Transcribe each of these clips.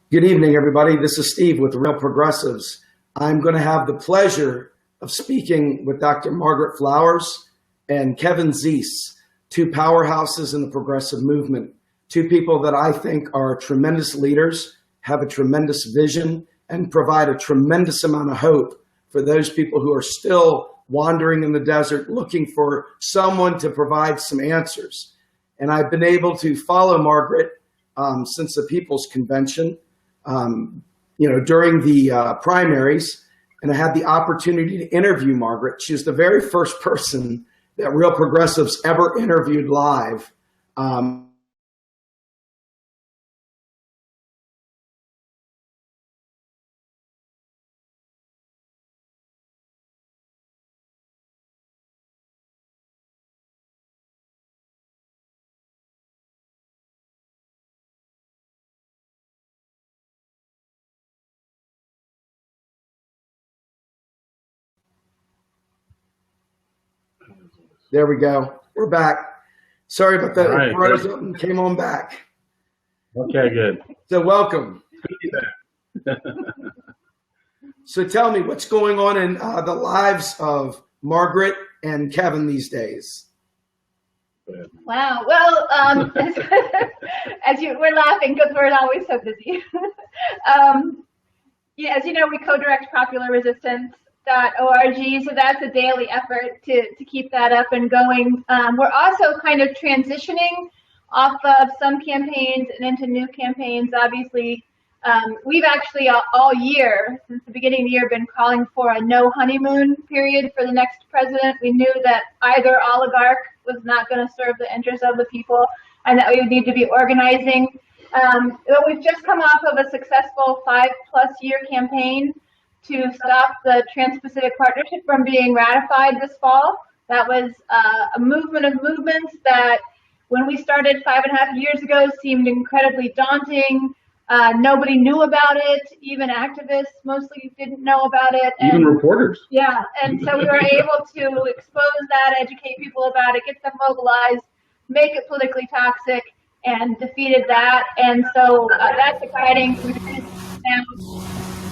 Good evening, everybody. This is Steve with Real Progressives. I'm going to have the pleasure of speaking with Dr. Margaret Flowers and Kevin Zeese, two powerhouses in the progressive movement, two people that I think are tremendous leaders, have a tremendous vision, and provide a tremendous amount of hope for those people who are still wandering in the desert looking for someone to provide some answers. And I've been able to follow Margaret since the People's Convention. During the primaries, and I had the opportunity to interview Margaret. She was the very first person that Real Progressives ever interviewed live. There we go. We're back. Sorry about that. Right, froze up and came on back. Okay, good. So welcome. So tell me, what's going on in the lives of Margaret and Kevin these days? Wow. Well, we're laughing because we're always so busy. As you know, we co-direct popularresistance.org, so that's a daily effort to keep that up and going. We're also kind of transitioning off of some campaigns and into new campaigns. Obviously, we've actually all year, since the beginning of the year, been calling for a no honeymoon period for the next president. We knew that either oligarch was not going to serve the interests of the people and that we would need to be organizing. But we've just come off of a successful 5+ year campaign to stop the Trans-Pacific Partnership from being ratified this fall. That was a movement of movements that, when we started 5.5 years ago, seemed incredibly daunting. Nobody knew about it. Even activists mostly didn't know about it. Even reporters. Yeah, and so we were able to expose that, educate people about it, get them mobilized, make it politically toxic, and defeated that. And so that's exciting. Now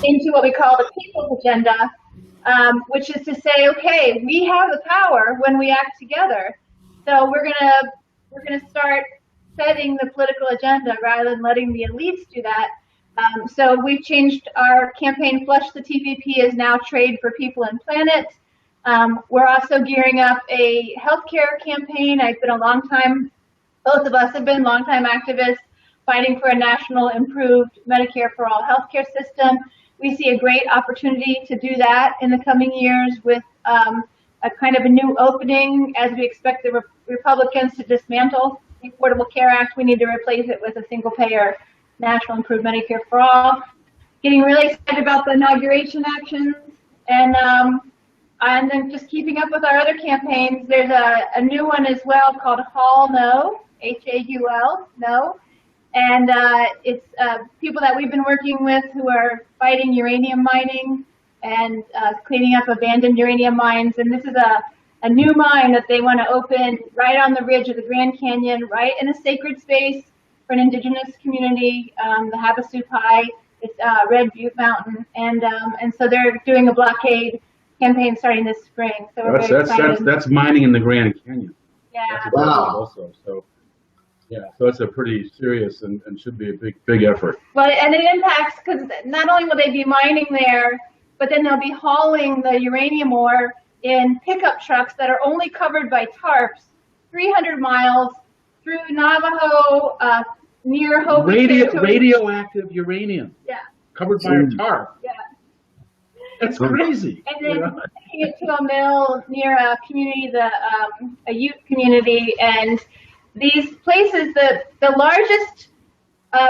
into what we call the people's agenda, which is to say, okay, we have the power when we act together. So we're gonna start setting the political agenda rather than letting the elites do that. So we've changed our campaign. Flush the TPP is now Trade for People and Planet. We're also gearing up a healthcare campaign. Both of us have been longtime activists fighting for a national improved Medicare for all healthcare system. We see a great opportunity to do that in the coming years with a kind of a new opening. As we expect the Republicans to dismantle the Affordable Care Act, we need to replace it with a single-payer national improved Medicare for all. Getting really excited about the inauguration actions, and then just keeping up with our other campaigns. There's a new one as well called Haul No, H-A-U-L, No. And it's people that we've been working with who are fighting uranium mining and cleaning up abandoned uranium mines. And this is a new mine that they want to open right on the ridge of the Grand Canyon, right in a sacred space for an indigenous community, the Havasupai. It's Red Butte Mountain. And so they're doing a blockade campaign starting this spring. So we're very excited. That's mining in the Grand Canyon. Yeah. Wow. Also, so. Yeah, so it's a pretty serious and should be a big effort. Well, and it impacts, because not only will they be mining there, but then they'll be hauling the uranium ore in pickup trucks that are only covered by tarps, 300 miles through Navajo, near Hope. Radioactive uranium. Yeah. Covered by a tarp. Yeah. That's crazy. And then taking it to a mill near a community, a Ute community, and these places, the largest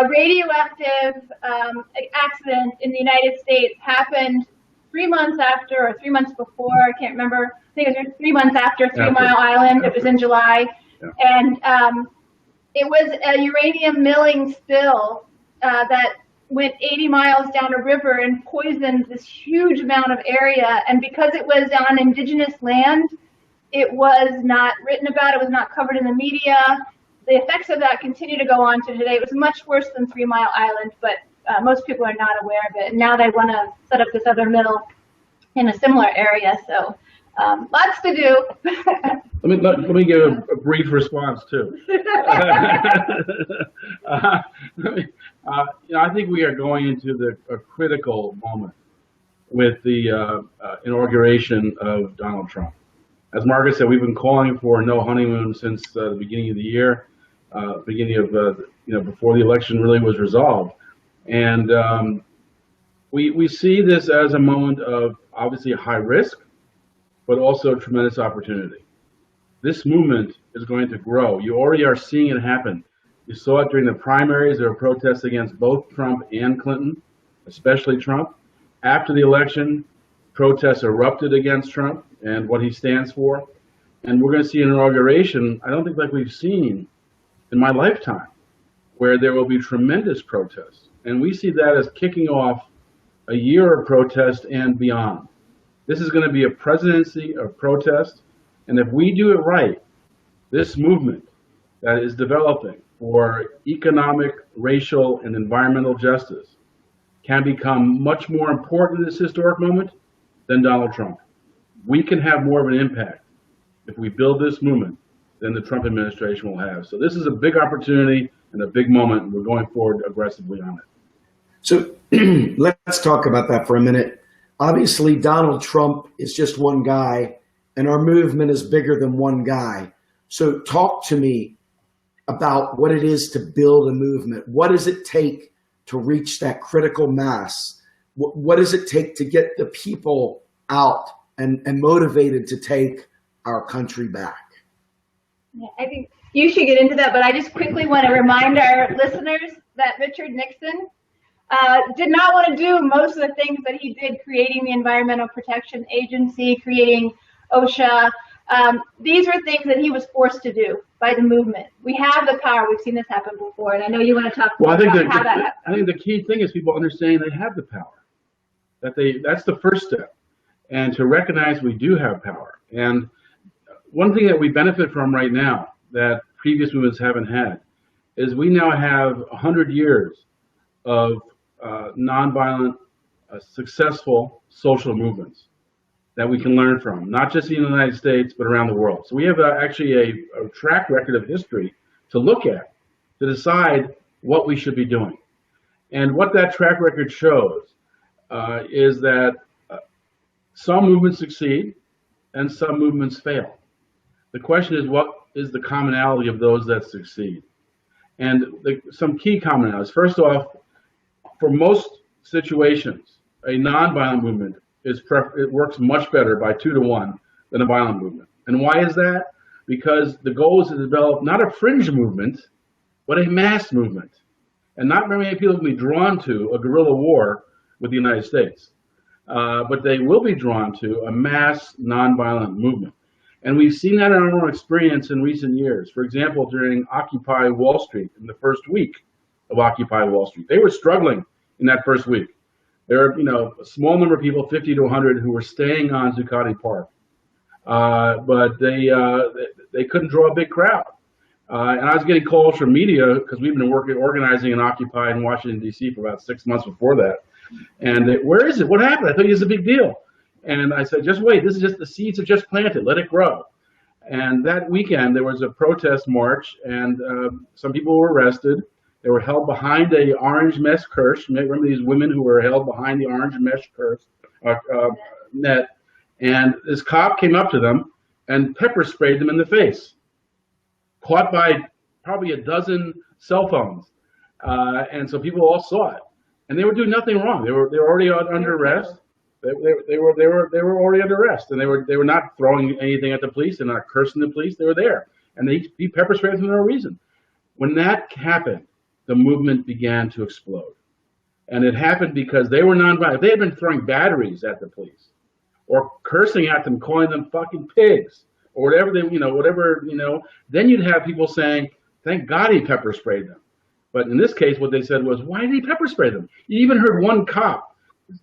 radioactive accident in the United States happened 3 months after or 3 months before, I can't remember. I think it was 3 months after 3 Mile Island. It was in July. Yeah. And it was a uranium milling spill that went 80 miles down a river and poisoned this huge amount of area. And because it was on indigenous land, it was not written about, it was not covered in the media. The effects of that continue to go on to today. It was much worse than 3 Mile Island, but most people are not aware of it. And now they want to set up this other mill in a similar area. So lots to do. Let me give a brief response too. I think we are going into a critical moment with the inauguration of Donald Trump. As Margaret said, we've been calling for no honeymoon since the beginning of the year, before the election really was resolved, and we see this as a moment of obviously high risk, but also tremendous opportunity. This movement is going to grow. You already are seeing it happen. You saw it during the primaries. There were protests against both Trump and Clinton, especially Trump. After the election, protests erupted against Trump and what he stands for. And we're going to see an inauguration, I don't think like we've seen in my lifetime, where there will be tremendous protests. And we see that as kicking off a year of protest and beyond. This is going to be a presidency of protest. And if we do it right, this movement that is developing for economic, racial, and environmental justice can become much more important in this historic moment than Donald Trump. We can have more of an impact if we build this movement than the Trump administration will have. So this is a big opportunity and a big moment, and we're going forward aggressively on it. So let's talk about that for a minute. Obviously, Donald Trump is just one guy, and our movement is bigger than one guy. So talk to me about what it is to build a movement. What does it take to reach that critical mass? What does it take to get the people out and motivated to take our country back? Yeah, I think you should get into that, but I just quickly want to remind our listeners that Richard Nixon did not want to do most of the things that he did, creating the Environmental Protection Agency, creating OSHA. These are things that he was forced to do by the movement. We have the power. We've seen this happen before, and I know you want to talk about how that happened. I think the key thing is people understanding they have the power. That's the first step, and to recognize we do have power. And one thing that we benefit from right now that previous movements haven't had is we now have 100 years of nonviolent, successful social movements that we can learn from, not just in the United States, but around the world. So we have actually a track record of history to look at, to decide what we should be doing. And what that track record shows is that some movements succeed and some movements fail. The question is, what is the commonality of those that succeed? And some key commonalities. First off, for most situations, a nonviolent movement it works much better by 2 to 1 than a violent movement. And why is that? Because the goal is to develop not a fringe movement, but a mass movement. And not very many people will be drawn to a guerrilla war with the United States, but they will be drawn to a mass nonviolent movement. And we've seen that in our own experience in recent years. For example, during Occupy Wall Street, in the first week of Occupy Wall Street, they were struggling in that first week. There are, a small number of people, 50 to 100, who were staying on Zuccotti Park, but they couldn't draw a big crowd. And I was getting calls from media because we've been organizing an Occupy in Washington, D.C. for about 6 months before that. And where is it? What happened? I thought it was a big deal. And I said, just wait. This is just the seeds are just planted. Let it grow. And that weekend there was a protest march, and some people were arrested. They were held behind a orange mesh curse. Remember these women who were held behind the orange mesh curse net? And this cop came up to them and pepper sprayed them in the face, caught by probably a dozen cell phones. And so people all saw it, and they were doing nothing wrong. They were already under arrest. They were already under arrest, and they were not throwing anything at the police and not cursing the police. They were there, and he pepper sprayed them for no reason. When that happened, the movement began to explode. And it happened because they were nonviolent. If they had been throwing batteries at the police or cursing at them, calling them fucking pigs or whatever then you'd have people saying, thank God he pepper sprayed them. But in this case, what they said was, why did he pepper spray them? You even heard one cop,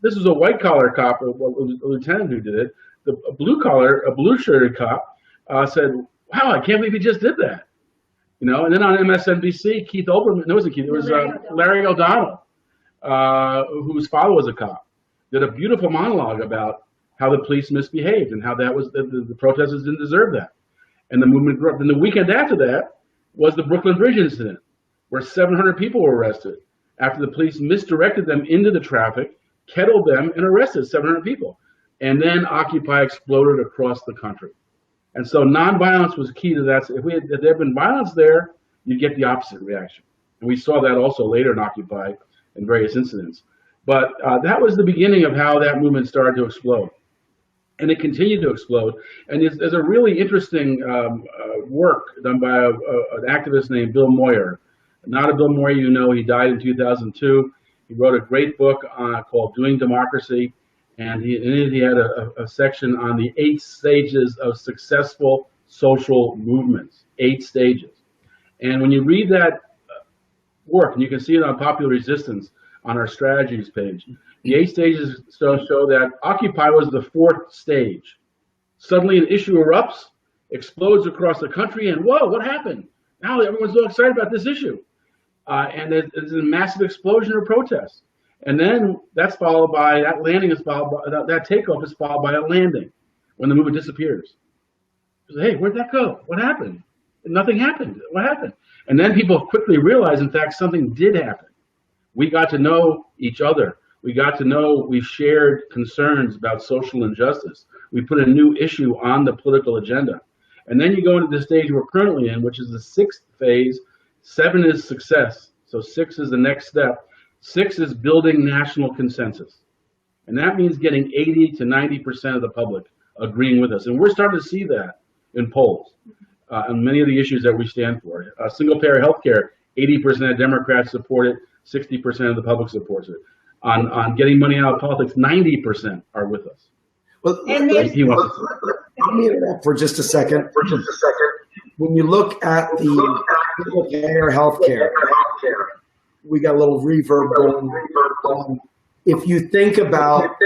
this was a white collar cop, a lieutenant who did it, a blue shirted cop said, wow, I can't believe he just did that. And then on MSNBC, Keith Olbermann, no, it wasn't Keith, it was Larry O'Donnell whose father was a cop, did a beautiful monologue about how the police misbehaved and how that was the protesters didn't deserve that. And the movement grew up. And the weekend after that was the Brooklyn Bridge incident, where 700 people were arrested after the police misdirected them into the traffic, kettled them, and arrested 700 people. And then Occupy exploded across the country. And so nonviolence was key to that. If there had been violence there, you'd get the opposite reaction. And we saw that also later in Occupy in various incidents. But that was the beginning of how that movement started to explode. And it continued to explode. And there's a really interesting work done by an activist named Bill Moyer. Not a Bill Moyer you know, he died in 2002. He wrote a great book called Doing Democracy. And in it he had a section on the 8 stages of successful social movements, 8 stages. And when you read that work, and you can see it on Popular Resistance on our strategies page, the 8 stages show that Occupy was the 4th stage. Suddenly an issue erupts, explodes across the country, and whoa, what happened? Now everyone's so excited about this issue. And there's a massive explosion of protests. And then that's followed by, that landing is followed by, that takeoff is followed by a landing when the movement disappears. Hey, where'd that go? What happened? Nothing happened. What happened? And then people quickly realize, in fact, something did happen. We got to know each other. We got to know we shared concerns about social injustice. We put a new issue on the political agenda. And then you go into the stage we're currently in, which is the 6th phase. 7 is success. So 6 is the next step. 6 is building national consensus. And that means getting 80 to 90% of the public agreeing with us. And we're starting to see that in polls on many of the issues that we stand for. Single-payer health care, 80% of Democrats support it, 60% of the public supports it. On getting money out of politics, 90% are with us. Well, let me interrupt for just a second. When you look at the single-payer health care, we got a little reverb going. If you think about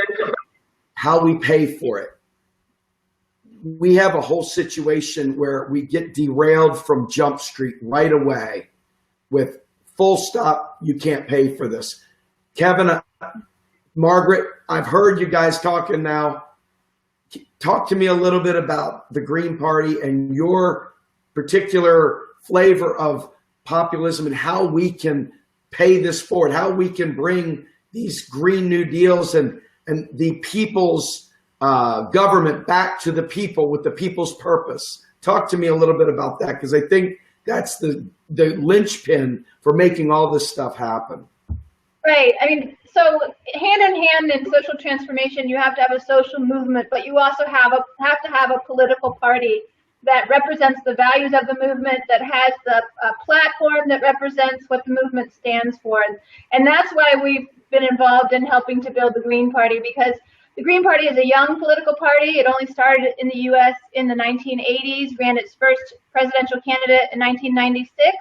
how we pay for it, we have a whole situation where we get derailed from Jump Street right away with full stop, you can't pay for this. Kevin, Margaret, I've heard you guys talking now. Talk to me a little bit about the Green Party and your particular flavor of populism and how we can pay this forward, how we can bring these Green New Deals and the people's government back to the people with the people's purpose. Talk to me a little bit about that, because I think that's the linchpin for making all this stuff happen. Right. I mean, so hand in hand in social transformation, you have to have a social movement, but you also have to have a political party that represents the values of the movement, that has the platform that represents what the movement stands for. And that's why we've been involved in helping to build the Green Party, because the Green Party is a young political party. It only started in the U.S. in the 1980s, ran its first presidential candidate in 1996.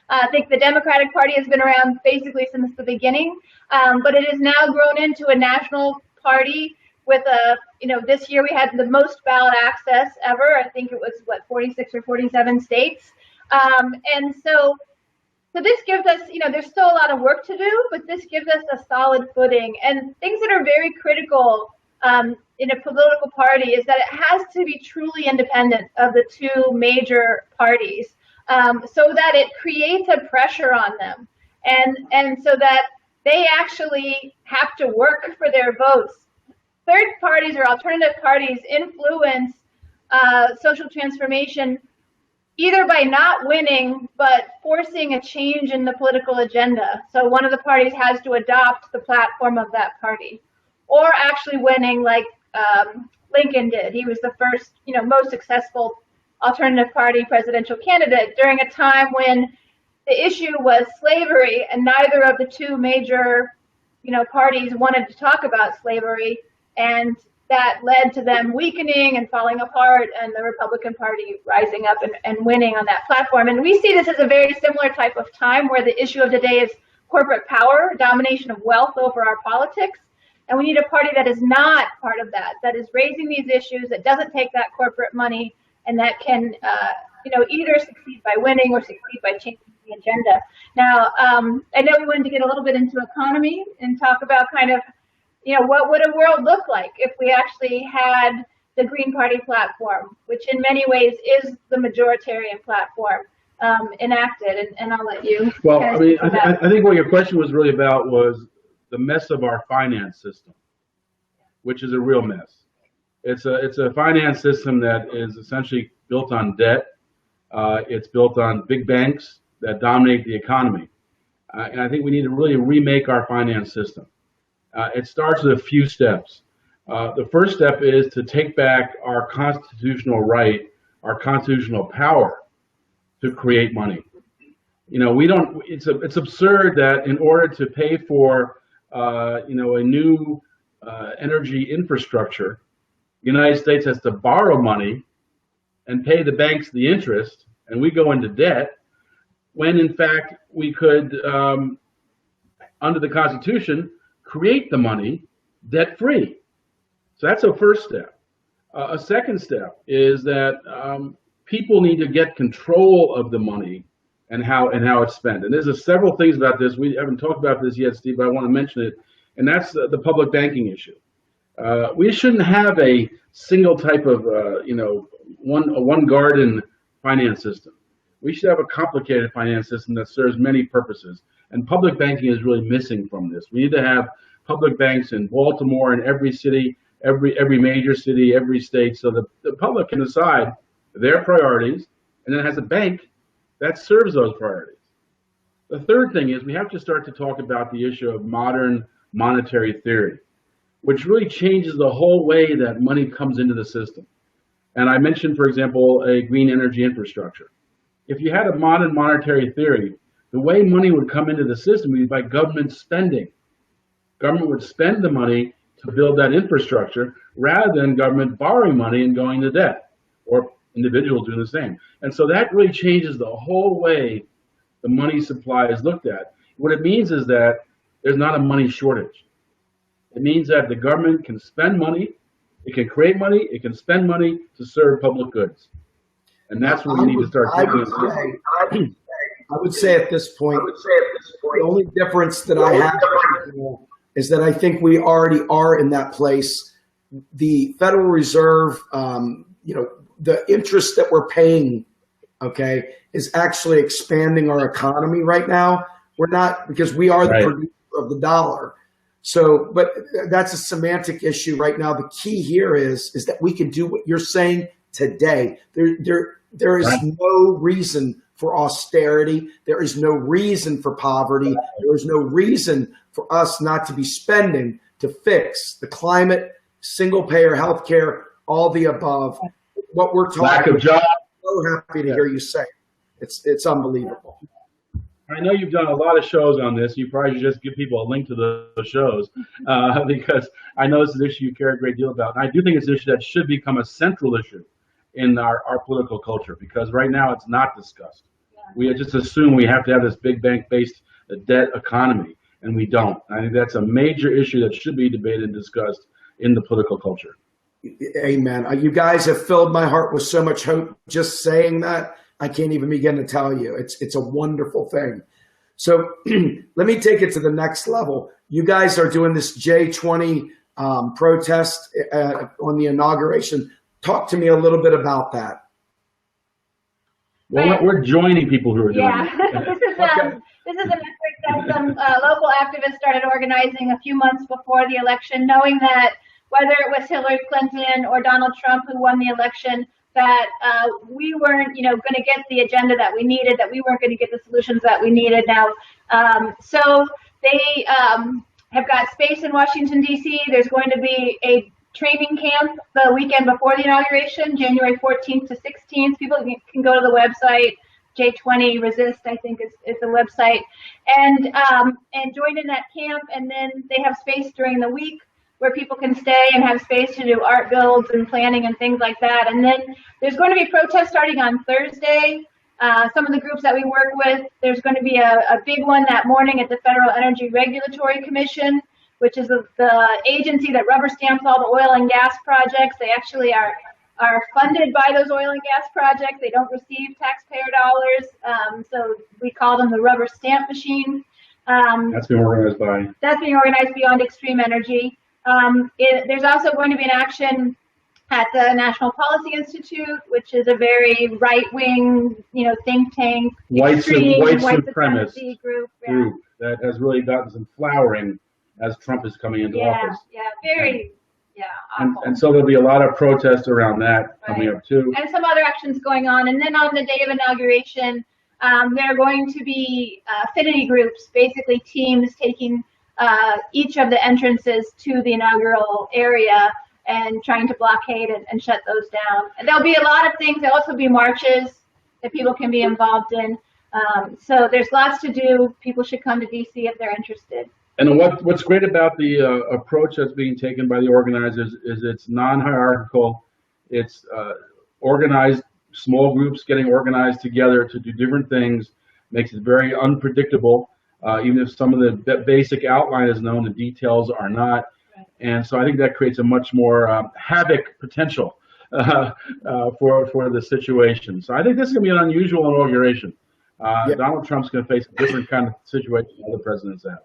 I think the Democratic Party has been around basically since the beginning, but it has now grown into a national party with this year we had the most ballot access ever. I think it was 46 or 47 states. And so this gives us, there's still a lot of work to do, but this gives us a solid footing. And things that are very critical in a political party is that it has to be truly independent of the 2 major parties, so that it creates a pressure on them, and so that they actually have to work for their votes. Third parties or alternative parties influence social transformation either by not winning, but forcing a change in the political agenda. So one of the parties has to adopt the platform of that party, or actually winning like Lincoln did. He was the first, most successful alternative party presidential candidate during a time when the issue was slavery, and neither of the 2 major, parties wanted to talk about slavery, and that led to them weakening and falling apart, and the Republican Party rising up and winning on that platform. And we see this as a very similar type of time where the issue of the day is corporate power, domination of wealth over our politics. And we need a party that is not part of that, that is raising these issues, that doesn't take that corporate money, and that can, either succeed by winning or succeed by changing the agenda. Now, I know we wanted to get a little bit into economy and talk about kind of, what would a world look like if we actually had the Green Party platform, which in many ways is the majoritarian platform, enacted. And I'll let you. Well, I mean, I think what your question was really about was the mess of our finance system, which is a real mess. It's a finance system that is essentially built on debt. It's built on big banks that dominate the economy. And I think we need to really remake our finance system. It starts with a few steps. The first step is to take back our constitutional right, our constitutional power to create money. It's absurd that in order to pay for, a new energy infrastructure, the United States has to borrow money and pay the banks the interest, and we go into debt, when in fact we could, under the Constitution, create the money debt-free. So that's a first step. A second step is that people need to get control of the money and how it's spent. And there's several things about this. We haven't talked about this yet, Steve, but I want to mention it, and that's the public banking issue. We shouldn't have a single type of, one garden finance system. We should have a complicated finance system that serves many purposes. And public banking is really missing from this. We need to have public banks in Baltimore, in every city, every major city, every state, so the public can decide their priorities, and then has a bank that serves those priorities. The third thing is we have to start to talk about the issue of modern monetary theory, which really changes the whole way that money comes into the system. And I mentioned, for example, a green energy infrastructure. If you had a modern monetary theory, the way money would come into the system would be by government spending. Government would spend the money to build that infrastructure rather than government borrowing money and going to debt, or individuals doing the same. And so that really changes the whole way the money supply is looked at. What it means is that there's not a money shortage. It means that the government can spend money, it can create money, it can spend money to serve public goods. And that's what we need to start doing. I would say at this point, the only difference that I have is that I think we already are in that place. The Federal Reserve, the interest that we're paying, is actually expanding our economy right now. We're not, because we are the producer of the dollar. So, but that's a semantic issue right now. The key here is that we can do what you're saying today. There is no reason for austerity. There is no reason for poverty. There is no reason for us not to be spending to fix the climate, single payer healthcare, all the above. What we're talking lack of jobs. I'm so happy to hear you say it. It's unbelievable. I know you've done a lot of shows on this. You probably should just give people a link to the shows because I know it's an issue you care a great deal about. And I do think it's an issue that should become a central issue in our political culture, because right now it's not discussed. We just assume we have to have this big bank-based debt economy, and we don't. I think that's a major issue that should be debated and discussed in the political culture. Amen. You guys have filled my heart with so much hope. Just saying that, I can't even begin to tell you. It's a wonderful thing. So let me take it to the next level. You guys are doing this J20 protest on the inauguration. Talk to me a little bit about that. Well, we're joining people who are doing it. This is an effort that some local activists started organizing a few months before the election, knowing that whether it was Hillary Clinton or Donald Trump who won the election, that we weren't, going to get the agenda that we needed, that we weren't going to get the solutions that we needed now. So they have got space in Washington, D.C. There's going to be a training camp the weekend before the inauguration, January 14th to 16th. People can go to the website. J20 Resist, I think, is the website, and join in that camp. And then they have space during the week where people can stay and have space to do art builds and planning and things like that. And then there's going to be protests starting on Thursday. Some of the groups that we work with, there's going to be a big one that morning at the Federal Energy Regulatory Commission, which is the agency that rubber stamps all the oil and gas projects. They actually are are funded by those oil and gas projects. They don't receive taxpayer dollars, so we call them the rubber stamp machine. That's being organized by? That's being organized Beyond Extreme Energy. There's also going to be an action at the National Policy Institute, which is a very right-wing, think tank, white supremacy group. Group that has really gotten some flowering as Trump is coming into office. Awful. And so there'll be a lot of protests around that coming up too. And some other actions going on. And then on the day of inauguration, there are going to be affinity groups, basically teams taking each of the entrances to the inaugural area and trying to blockade and shut those down. And there'll be a lot of things. There'll also be marches that people can be involved in. So there's lots to do. People should come to DC if they're interested. And what's great about the approach that's being taken by the organizers is it's non-hierarchical. It's organized, small groups getting organized together to do different things. Makes it very unpredictable. Even if some of the basic outline is known, the details are not. Right. And so I think that creates a much more havoc potential for the situation. So I think this is going to be an unusual inauguration. Donald Trump's going to face a different kind of situation than other presidents have.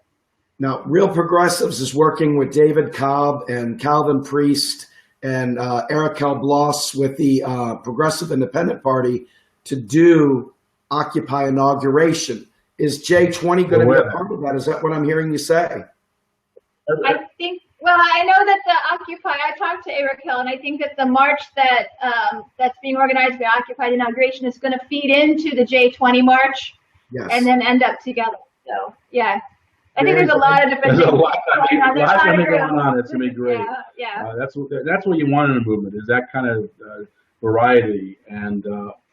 Now, Real Progressives is working with David Cobb and Calvin Priest and Eric Kalbloss with the Progressive Independent Party to do Occupy Inauguration. Is J20 going to be a part of that? Is that what I'm hearing you say? I think, I know that the Occupy, I talked to Eric Hill, and I think that the march that's being organized by Occupy Inauguration is going to feed into the J20 march and then end up together. So, yeah. I think there's a lot of different things going on. It's going to be great. That's what you want in a movement, is that kind of variety, and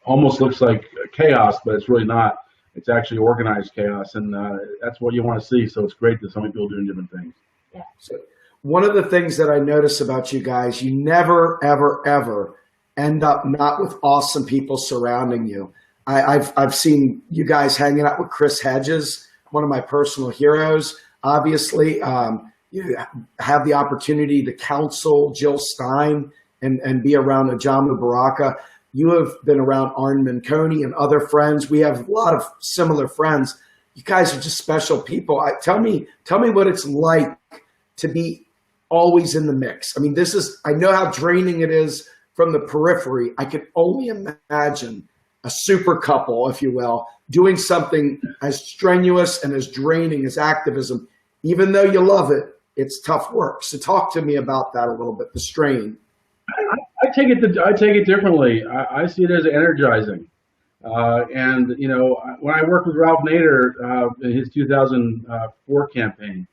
almost looks like chaos, but it's really not. It's actually organized chaos, and that's what you want to see. So it's great that so many people are doing different things. Yeah. So one of the things that I notice about you guys, you never, ever, ever end up not with awesome people surrounding you. I've seen you guys hanging out with Chris Hedges, one of my personal heroes. Obviously, you have the opportunity to counsel Jill Stein and be around Ajamu Baraka. You have been around Arn Manconi and other friends. We have a lot of similar friends. You guys are just special people. Tell me what it's like to be always in the mix. I mean, I know how draining it is from the periphery. I can only imagine a super couple, if you will, doing something as strenuous and as draining as activism. Even though you love it, it's tough work. So talk to me about that a little bit, the strain. I take it differently. I see it as energizing. And when I worked with Ralph Nader in his 2004 campaign,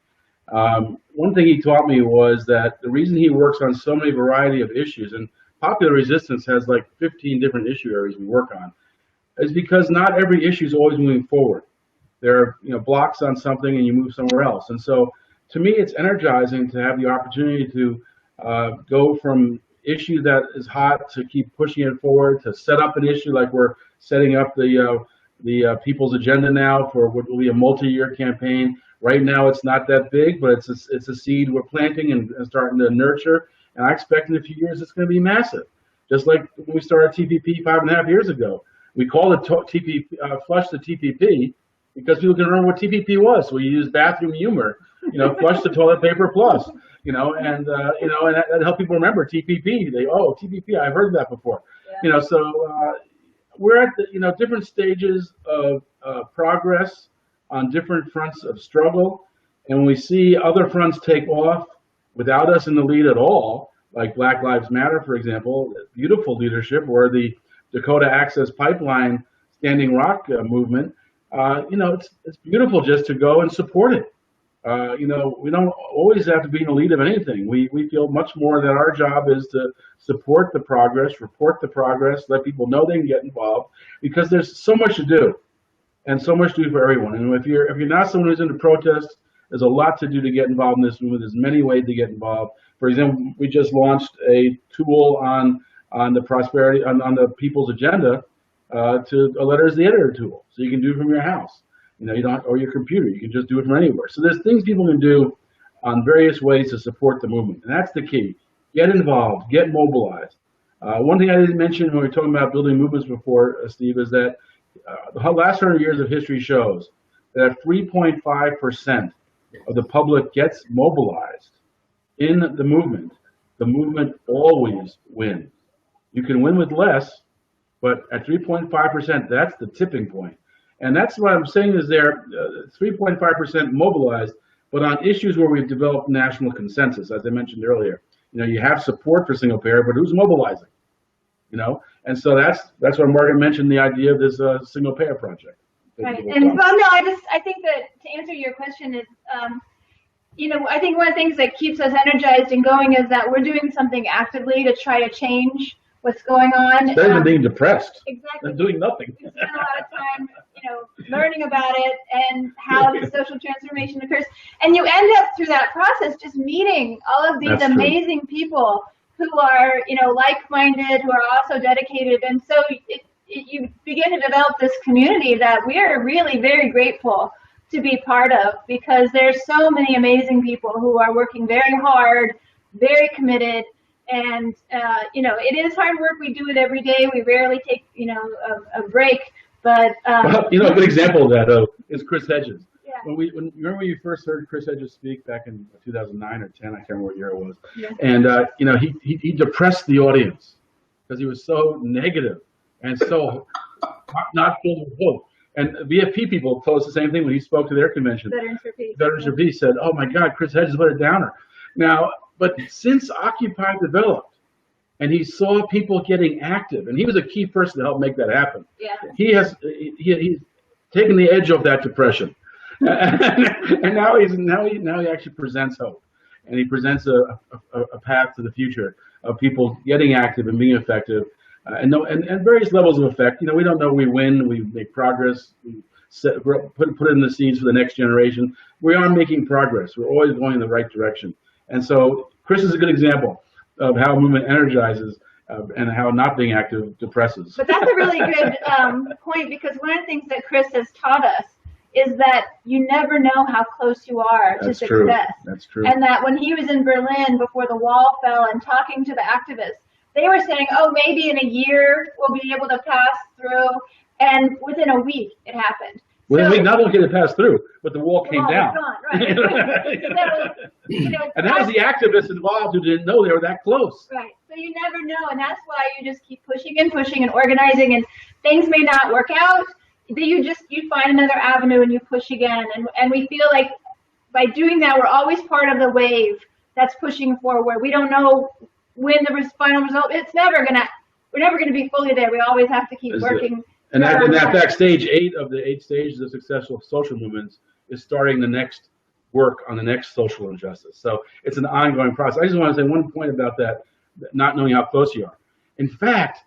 one thing he taught me was that the reason he works on so many variety of issues, and Popular Resistance has like 15 different issue areas we work on, is because not every issue is always moving forward. There are blocks on something and you move somewhere else. And so to me, it's energizing to have the opportunity to go from issue that is hot to keep pushing it forward, to set up an issue like we're setting up the People's Agenda now for what will be a multi-year campaign. Right now, it's not that big, but it's a seed we're planting and starting to nurture. And I expect in a few years it's going to be massive. Just like when we started TPP 5.5 years ago. We called it Flush the TPP because people can remember what TPP was. So we used bathroom humor, flush the toilet paper plus, and that helped people remember TPP. TPP, I've heard that before. Yeah. So we're at the, different stages of progress on different fronts of struggle. And when we see other fronts take off without us in the lead at all, like Black Lives Matter, for example, beautiful leadership, or the Dakota Access Pipeline Standing Rock movement, it's beautiful just to go and support it. We don't always have to be in the lead of anything. We feel much more that our job is to support the progress, report the progress, let people know they can get involved, because there's so much to do, and so much to do for everyone. And if you're not someone who's into protest, there's a lot to do to get involved in this movement. There's many ways to get involved. For example, we just launched a tool on the prosperity, on the People's Agenda, to a letters to the editor tool. So you can do it from your house, or your computer. You can just do it from anywhere. So there's things people can do on various ways to support the movement. And that's the key. Get involved, get mobilized. One thing I didn't mention when we were talking about building movements before, Steve, is that the last 100 years of history shows that 3.5% of the public gets mobilized in the movement always wins. You can win with less, but at 3.5%, that's the tipping point. And that's what I'm saying is there, 3.5% mobilized, but on issues where we've developed national consensus, as I mentioned earlier. You have support for single payer, but who's mobilizing? And so that's why Margaret mentioned the idea of this single payer project. Right, and no, I think that to answer your question is, I think one of the things that keeps us energized and going is that we're doing something actively to try to change what's going on. Instead of being depressed. Exactly. And doing nothing. We spend a lot of time, learning about it and how the social transformation occurs. And you end up through that process just meeting all of these amazing people who are, like-minded, who are also dedicated. And so you begin to develop this community that we are really very grateful to be part of, because there's so many amazing people who are working very hard, very committed. And, it is hard work. We do it every day. We rarely take, a break. But a good example of that is Chris Hedges. Yeah. Remember when you first heard Chris Hedges speak back in 2009 or 10? I can't remember what year it was. Yeah. And he depressed the audience because he was so negative and so not filled with hope. And VFP people told us the same thing when he spoke to their convention. Veterans for Peace. Veterans for Peace said, "Oh my God, Chris Hedges, what a downer." Now, but since Occupy developed, and he saw people getting active, and he was a key person to help make that happen. Yeah. He's taken the edge off that depression, and now he actually presents hope, and he presents a path to the future of people getting active and being effective, and various levels of effect. We don't know. We win. We make progress. We put in the seeds for the next generation. We are making progress. We're always going in the right direction. And so Chris is a good example of how movement energizes and how not being active depresses. But that's a really good point, because one of the things that Chris has taught us is that you never know how close you are to success. True. That's true. And that when he was in Berlin before the wall fell and talking to the activists, they were saying, oh, maybe in a year we'll be able to pass through. And within a week, it happened. Well, we not only did it pass through, but the wall came down. Gone, right. And that was the activists involved who didn't know they were that close. Right. So you never know, and that's why you just keep pushing and organizing, and things may not work out. You find another avenue and you push again, and we feel like by doing that we're always part of the wave that's pushing forward. We don't know when the final result. We're never gonna be fully there. We always have to keep working. And that fact, stage 8 of the 8 stages of successful social movements is starting the next work on the next social injustice. So it's an ongoing process. I just want to say one point about that, not knowing how close you are. In fact,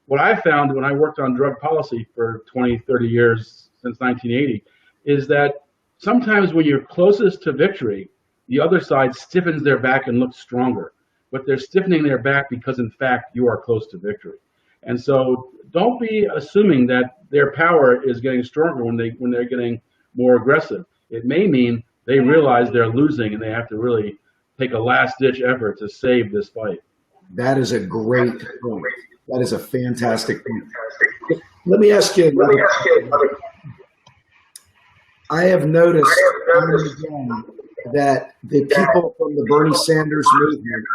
what I found when I worked on drug policy for 20, 30 years since 1980 is that sometimes when you're closest to victory, the other side stiffens their back and looks stronger. But they're stiffening their back because, in fact, you are close to victory. And so don't be assuming that their power is getting stronger when they're getting more aggressive. It may mean they realize they're losing and they have to really take a last-ditch effort to save this fight. That is a great point. That is a fantastic point. Let me ask you another question. I have noticed time and again that the people from the Bernie Sanders movement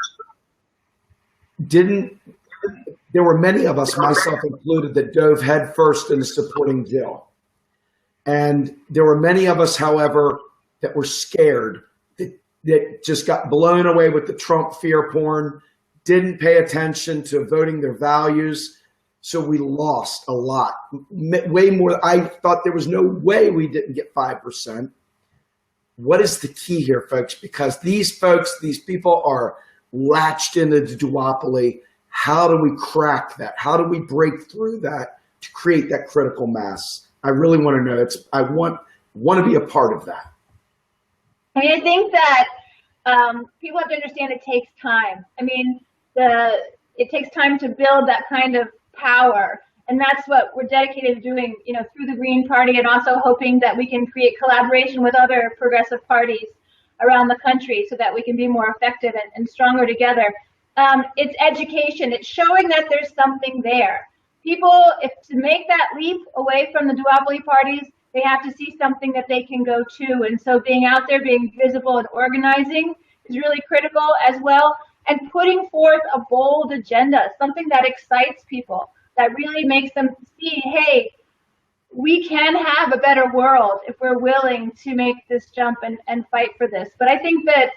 there were many of us, myself included, that dove headfirst into supporting Jill. And there were many of us, however, that were scared, that just got blown away with the Trump fear porn, didn't pay attention to voting their values. So we lost a lot, way more. I thought there was no way we didn't get 5%. What is the key here, folks? Because these people are latched into the duopoly. How do we crack that? How do we break through that to create that critical mass? I really want to know. I want to be a part of that. I mean, I think that people have to understand it takes time. I mean, it takes time to build that kind of power, and that's what we're dedicated to doing, through the Green Party, and also hoping that we can create collaboration with other progressive parties around the country so that we can be more effective and stronger together. it's education. It's showing that there's something there. People, if to make that leap away from the duopoly parties, they have to see something that they can go to. And so being out there, being visible and organizing is really critical as well. And putting forth a bold agenda, something that excites people, that really makes them see, hey, we can have a better world if we're willing to make this jump and fight for this. But I think that,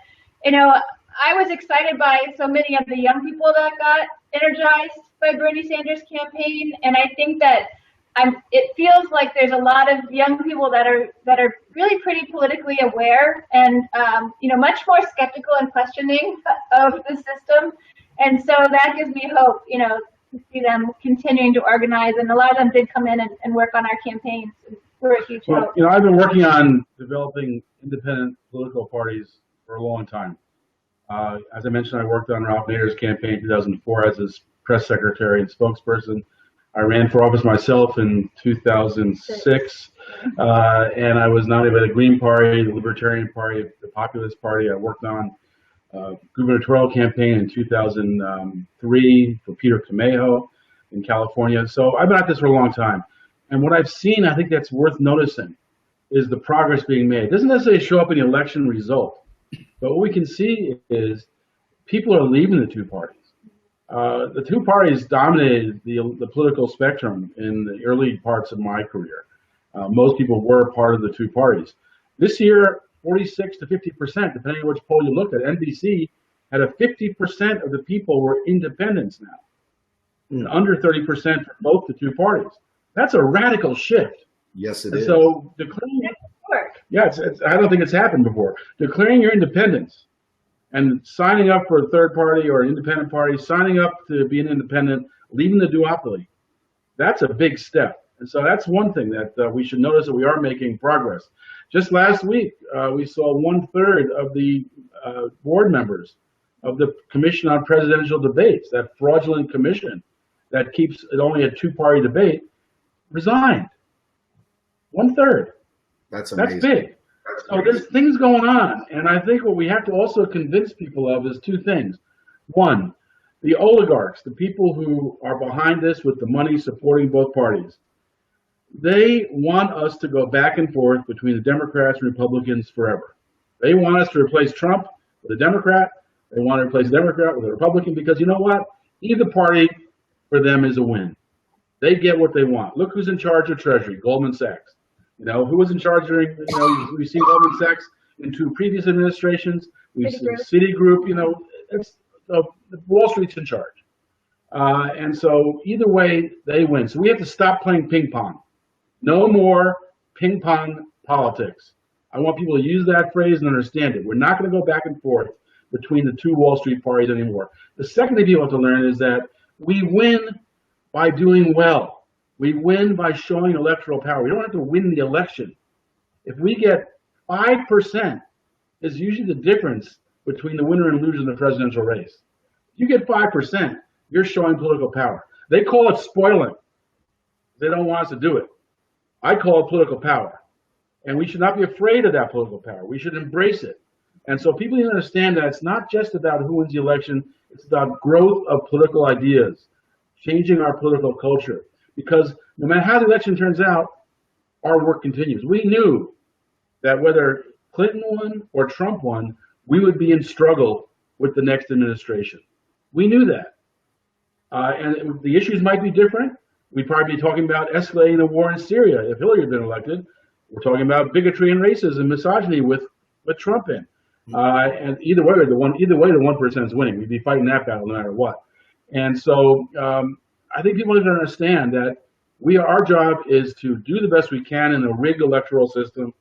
I was excited by so many of the young people that got energized by Bernie Sanders' campaign, and I think that it feels like there's a lot of young people that are really pretty politically aware and much more skeptical and questioning of the system, and so that gives me hope, to see them continuing to organize, and a lot of them did come in and work on our campaigns. We're a huge hope. I've been working on developing independent political parties for a long time. As I mentioned, I worked on Ralph Nader's campaign in 2004 as his press secretary and spokesperson. I ran for office myself in 2006, and I was nominated by the Green Party, the Libertarian Party, the Populist Party. I worked on gubernatorial campaign in 2003 for Peter Camejo in California. So I've been at this for a long time. And what I've seen, I think that's worth noticing, is the progress being made. It doesn't necessarily show up in the election result, but what we can see is people are leaving the two parties. The two parties dominated the political spectrum in the early parts of my career. Most people were part of the two parties. This year, 46 to 50%, depending on which poll you looked at, NBC had a 50% of the people were independents now, and under 30% for both the two parties. That's a radical shift. Yes, it and is. So declaring, I don't think it's happened before. Declaring your independence and signing up for a third party or an independent party, signing up to be an independent, leaving the duopoly, that's a big step. And so that's one thing that we should notice, that we are making progress. Just last week, we saw 1/3 of the board members of the Commission on Presidential Debates, that fraudulent commission that keeps it only a two-party debate, resigned. 1/3. That's amazing. That's big. So there's things going on, and I think what we have to also convince people of is two things. One, the oligarchs, the people who are behind this with the money supporting both parties, they want us to go back and forth between the Democrats and Republicans forever. They want us to replace Trump with a Democrat. They want to replace a Democrat with a Republican, because you know what? Either party for them is a win. They get what they want. Look who's in charge of Treasury, Goldman Sachs. Who was in charge during, we've seen Goldman Sachs in two previous administrations. We've seen Citigroup, Wall Street's in charge. And so either way, they win. So we have to stop playing ping pong. No more ping pong politics. I want people to use that phrase and understand it. We're not going to go back and forth between the two Wall Street parties anymore. The second thing people have to learn is that we win by doing well. We win by showing electoral power. We don't have to win the election. If we get 5%, is usually the difference between the winner and loser in the presidential race. If you get 5%, you're showing political power. They call it spoiling. They don't want us to do it. I call it political power. And we should not be afraid of that political power. We should embrace it. And so people need to understand that it's not just about who wins the election. It's about growth of political ideas, changing our political culture. Because no matter how the election turns out, our work continues. We knew that whether Clinton won or Trump won, we would be in struggle with the next administration. We knew that. And the issues might be different. We'd probably be talking about escalating the war in Syria if Hillary had been elected. We're talking about bigotry and racism, misogyny with Trump in. And either way, the 1% is winning. We'd be fighting that battle no matter what. And so I think people need to understand that our job is to do the best we can in a rigged electoral system.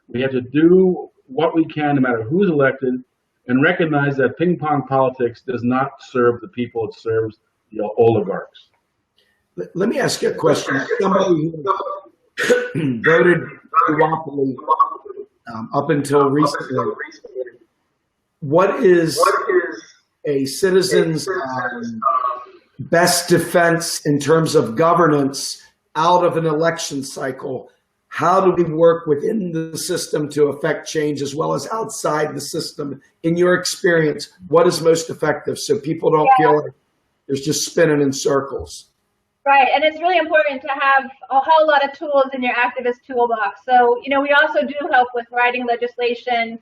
We have to do what we can no matter who's elected, and recognize that ping pong politics does not serve the people, it serves the oligarchs. Let me ask you a question. Somebody who voted duopoly up until recently, what is a citizen's best defense in terms of governance out of an election cycle? how do we work within the system to affect change as well as outside the system? In your experience, what is most effective so people don't feel like there's just spinning in circles? Right, and it's really important to have a whole lot of tools in your activist toolbox. So, we also do help with writing legislation,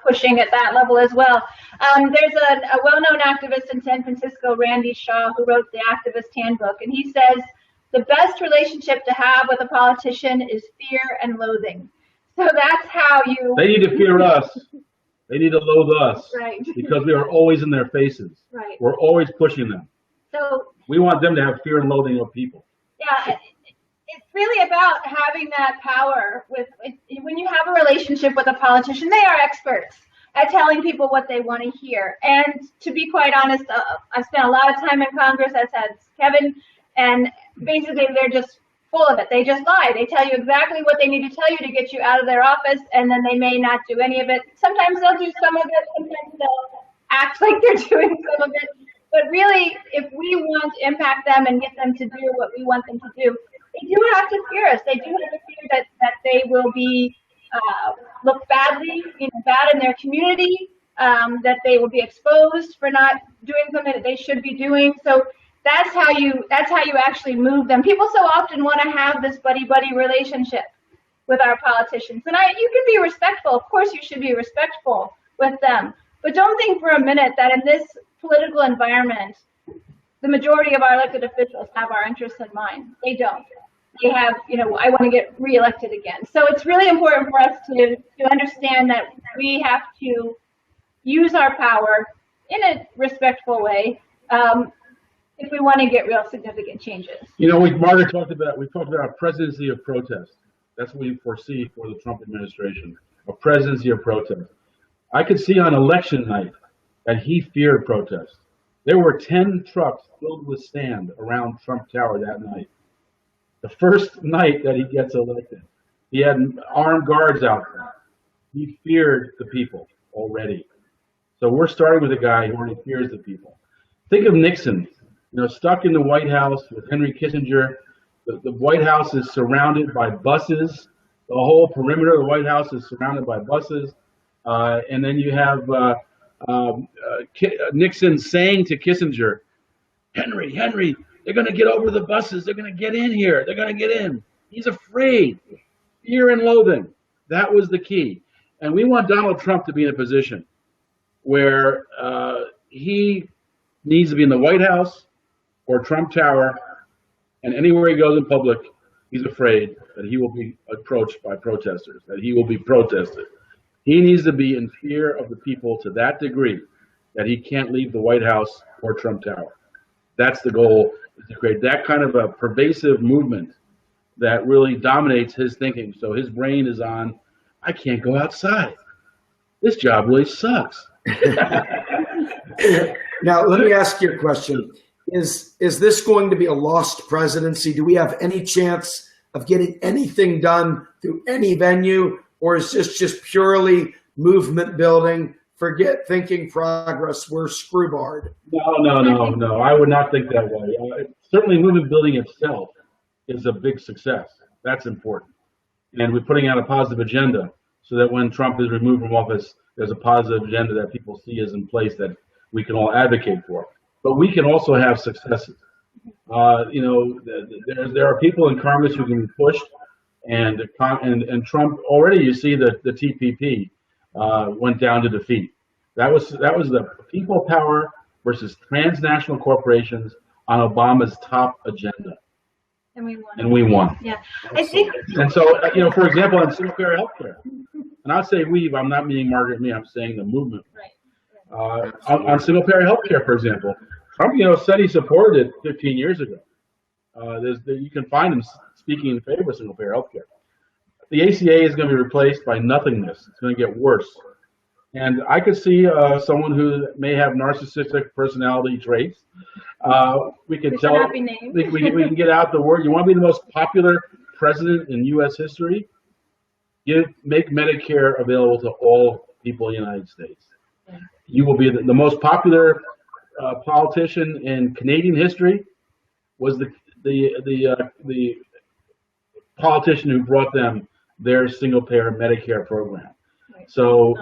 pushing at that level as well. There's a well-known activist in San Francisco, Randy Shaw, who wrote the Activist Handbook, and he says, the best relationship to have with a politician is fear and loathing. So that's how you... They need to fear us. They need to loathe us. Right. Because we are always in their faces. Right. We're always pushing them. So we want them to have fear and loathing of people. Yeah, it's really about having that power. When you have a relationship with a politician, they are experts at telling people what they want to hear. And to be quite honest, I spent a lot of time in Congress, as has Kevin, and basically they're just full of it. They just lie. They tell you exactly what they need to tell you to get you out of their office, and then they may not do any of it. Sometimes they'll do some of it. Sometimes they'll act like they're doing some of it. But really, if we want to impact them and get them to do what we want them to do, they do have to fear us. They do have to fear that they will be look badly, bad in their community, that they will be exposed for not doing something that they should be doing. So that's how you actually move them. People so often want to have this buddy-buddy relationship with our politicians, and you can be respectful. Of course, you should be respectful with them, but don't think for a minute that in this political environment, the majority of our elected officials have our interests in mind. They don't. They have, I want to get reelected again. So it's really important for us to understand that we have to use our power in a respectful way if we want to get real significant changes. Margaret talked about a presidency of protest. That's what we foresee for the Trump administration, a presidency of protest. I could see on election night that he feared protest. There were 10 trucks filled with sand around Trump Tower that night. The first night that he gets elected, he had armed guards out there. He feared the people already. So we're starting with a guy who already fears the people. Think of Nixon, stuck in the White House with Henry Kissinger. The White House is surrounded by buses. The whole perimeter of the White House is surrounded by buses. And then you have Nixon saying to Kissinger, Henry, they're going to get over the buses. They're going to get in here. They're going to get in. He's afraid. Fear and loathing. That was the key. And we want Donald Trump to be in a position where he needs to be in the White House or Trump Tower, and anywhere he goes in public, he's afraid that he will be approached by protesters, that he will be protested. He needs to be in fear of the people to that degree that he can't leave the White House or Trump Tower. That's the goal, is to create that kind of a pervasive movement that really dominates his thinking. So his brain is on, I can't go outside. This job really sucks. Now, let me ask you a question. Is this going to be a lost presidency? Do we have any chance of getting anything done through any venue? Or is this just purely movement building? Forget thinking progress. We're screwbarred. No. I would not think that way. Certainly movement building itself is a big success. That's important. And we're putting out a positive agenda so that when Trump is removed from office, there's a positive agenda that people see is in place that we can all advocate for. But we can also have successes. There are people in Congress who can be pushed, and Trump already. You see that the TPP went down to defeat. That was the people power versus transnational corporations on Obama's top agenda. And we won. Yeah, I think. And so, for example, on single-payer healthcare, and I say we, I'm not meaning Margaret and me. I'm saying the movement. Right. On single-payer healthcare, for example, Trump, said he supported it 15 years ago. You can find him speaking in favor of single-payer healthcare. The ACA is going to be replaced by nothingness. It's going to get worse. And I could see someone who may have narcissistic personality traits. We can tell. We can get out the word. You want to be the most popular president in U.S. history? Make Medicare available to all people in the United States. You will be the most popular politician in Canadian history. Was the politician who brought them their single-payer Medicare program. So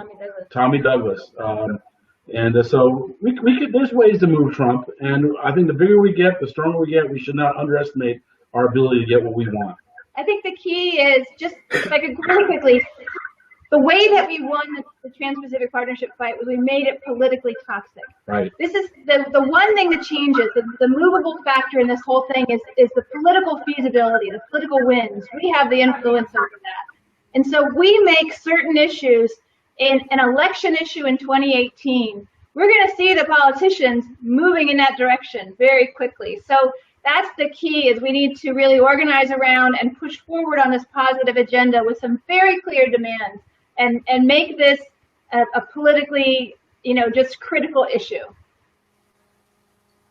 Tommy Douglas. So we could, there's ways to move Trump, and I think the bigger we get, the stronger we get. We should not underestimate our ability to get what we want. I think the key is, just if I could really quickly, the way that we won the Trans-Pacific Partnership fight was we made it politically toxic. Right. This is the one thing that changes, the movable factor in this whole thing is the political feasibility, the political wins. We have the influence over that. And so we make certain issues in an election issue in 2018. We're going to see the politicians moving in that direction very quickly. So that's the key, is we need to really organize around and push forward on this positive agenda with some very clear demands and make this a politically, just critical issue.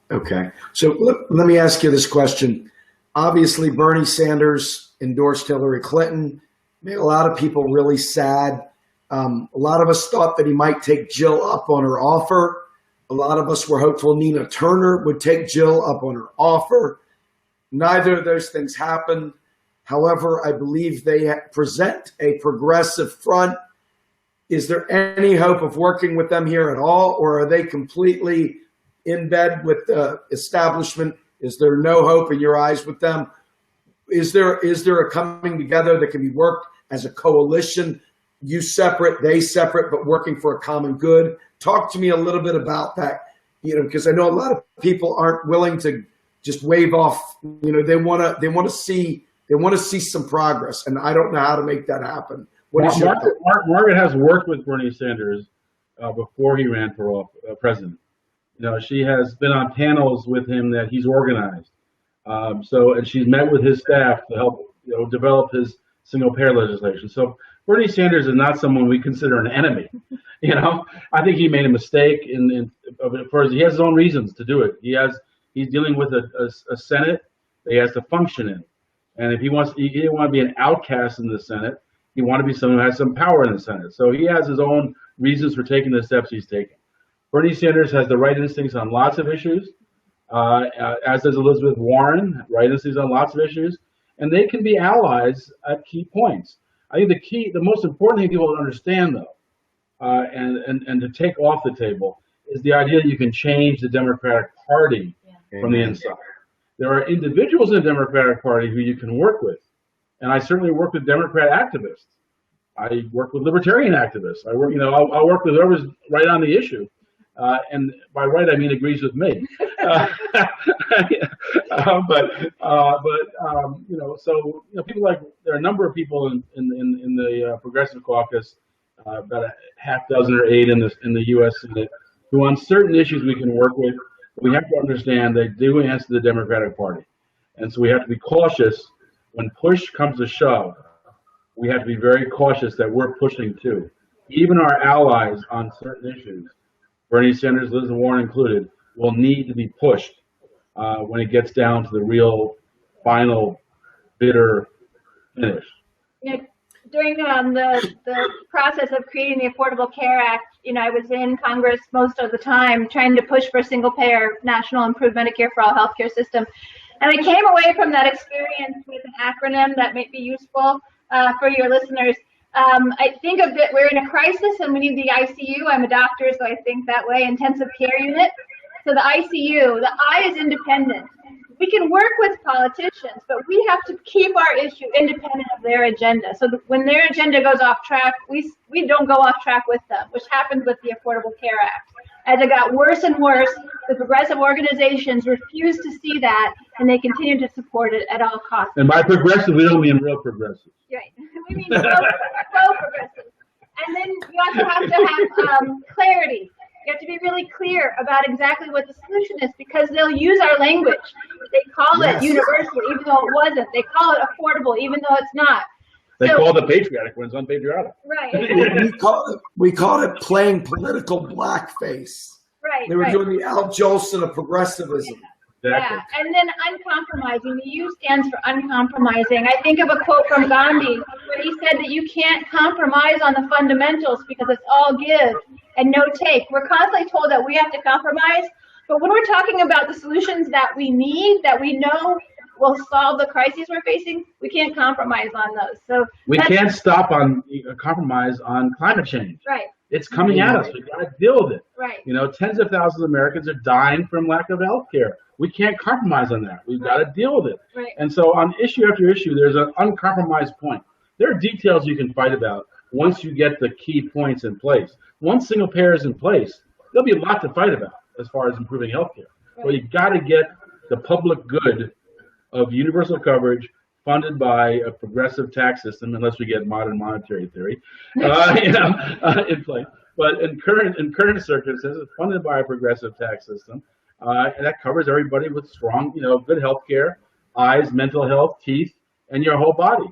Okay. So let me ask you this question. Obviously, Bernie Sanders endorsed Hillary Clinton, made a lot of people really sad. A lot of us thought that he might take Jill up on her offer. A lot of us were hopeful Nina Turner would take Jill up on her offer. Neither of those things happened. However, I believe they present a progressive front. Is there any hope of working with them here at all, or are they completely in bed with the establishment? Is there no hope in your eyes with them? Is there a coming together that can be worked as a coalition? You separate, they separate, but working for a common good. Talk to me a little bit about that, because I know a lot of people aren't willing to just wave off. They want to see some progress, and I don't know how to make that happen. Margaret has worked with Bernie Sanders before he ran for president. She has been on panels with him that he's organized. And she's met with his staff to help develop his single-payer legislation. So Bernie Sanders is not someone we consider an enemy. I think he made a mistake he has his own reasons to do it. He's dealing with a Senate that he has to function in, and if he didn't want to be an outcast in the Senate. He wanted to be someone who has some power in the Senate. So he has his own reasons for taking the steps he's taking. Bernie Sanders has the right instincts on lots of issues, as does Elizabeth Warren, right instincts on lots of issues, and they can be allies at key points. I think the most important thing people understand, though, and to take off the table, is the idea that you can change the Democratic Party from the inside. There are individuals in the Democratic Party who you can work with, and I certainly work with Democrat activists. I work with libertarian activists. I'll work with whoever's right on the issue, and by right I mean agrees with me. People there are a number of people in the Progressive Caucus, about a half dozen or 8 in the U.S. Senate, who on certain issues we can work with. We have to understand they do answer the Democratic Party, and so we have to be cautious when push comes to shove. We have to be very cautious that we're pushing too. Even our allies on certain issues, Bernie Sanders, Elizabeth Warren included, will need to be pushed when it gets down to the real final bitter finish. During the process of creating the Affordable Care Act, I was in Congress most of the time trying to push for a single-payer national improved Medicare for all healthcare system. And I came away from that experience with an acronym that might be useful for your listeners. I think of it, we're in a crisis and we need the ICU. I'm a doctor, so I think that way, intensive care unit. So the ICU, the I is independent. We can work with politicians, but we have to keep our issue independent of their agenda. So when their agenda goes off track, we don't go off track with them, which happened with the Affordable Care Act. As it got worse and worse, the progressive organizations refused to see that, and they continue to support it at all costs. And by progressive, we don't mean real progressive. Right. We mean pro-progressive. And then you also have to have clarity. You have to be really clear about exactly what the solution is, because they'll use our language. They call it universal, even though it wasn't. They call it affordable, even though it's not. They call the patriotic when it's unpatriotic. Right. we called it playing political blackface. Right. They were doing the Al Jolson of progressivism. Exactly. Yeah, and then uncompromising. The U stands for uncompromising. I think of a quote from Gandhi where he said that you can't compromise on the fundamentals because it's all give and no take. We're constantly told that we have to compromise, but when we're talking about the solutions that we need, that we know will solve the crises we're facing, we can't compromise on those. So we can't stop on compromise on climate change. Right. It's coming at us. We've got to deal with it. Right. You know, tens of thousands of Americans are dying from lack of health care. We can't compromise on that. We've got to deal with it. Right. And so on issue after issue, there's an uncompromised point. There are details you can fight about once you get the key points in place. Once single payer is in place, there'll be a lot to fight about as far as improving health care. Right. But you've got to get the public good of universal coverage funded by a progressive tax system, unless we get modern monetary theory, in place. But in current circumstances, funded by a progressive tax system, and that covers everybody with strong, good health care, eyes, mental health, teeth, and your whole body,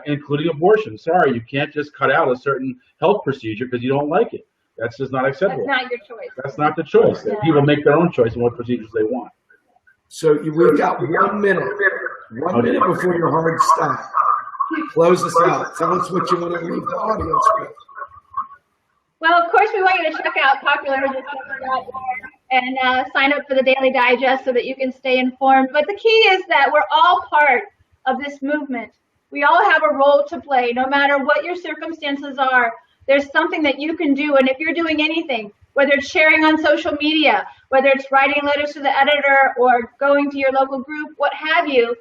including abortion. Sorry, you can't just cut out a certain health procedure because you don't like it. That's just not acceptable. That's not your choice. That's not the choice. Yeah. People make their own choice on what procedures they want. So we've got 1 minute. 1 minute before your hard stop. Close us out. Tell us what you want to leave the audience with. Well, of course, we want you to check out popular.org and sign up for the Daily Digest so that you can stay informed. But the key is that we're all part of this movement. We all have a role to play, no matter what your circumstances are. There's something that you can do, and if you're doing anything, whether it's sharing on social media, whether it's writing letters to the editor or going to your local group, what have you,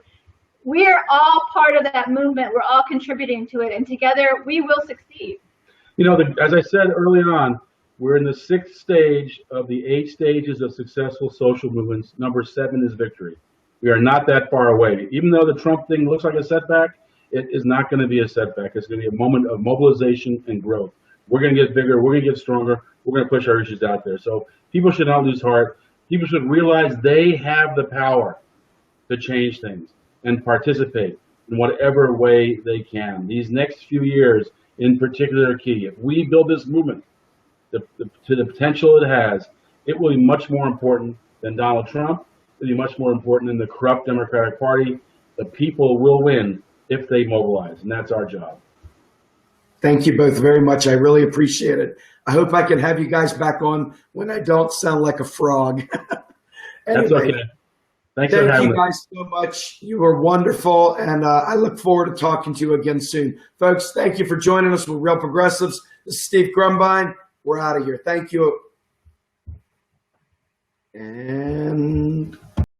we're all part of that movement. We're all contributing to it, and together we will succeed. As I said early on, we're in the 6th stage of the 8 stages of successful social movements. Number 7 is victory. We are not that far away. Even though the Trump thing looks like a setback, it is not going to be a setback. It's going to be a moment of mobilization and growth. We're going to get bigger. We're going to get stronger. We're going to push our issues out there. So people should not lose heart. People should realize they have the power to change things and participate in whatever way they can. These next few years in particular are key. If we build this movement to the potential it has, it will be much more important than Donald Trump. It will be much more important than the corrupt Democratic Party. The people will win if they mobilize, and that's our job. Thank you both very much. I really appreciate it. I hope I can have you guys back on when I don't sound like a frog. That's okay. Thank you guys so much. You were wonderful, and I look forward to talking to you again soon. Folks, thank you for joining us with Real Progressives. This is Steve Grumbine. We're out of here. Thank you. And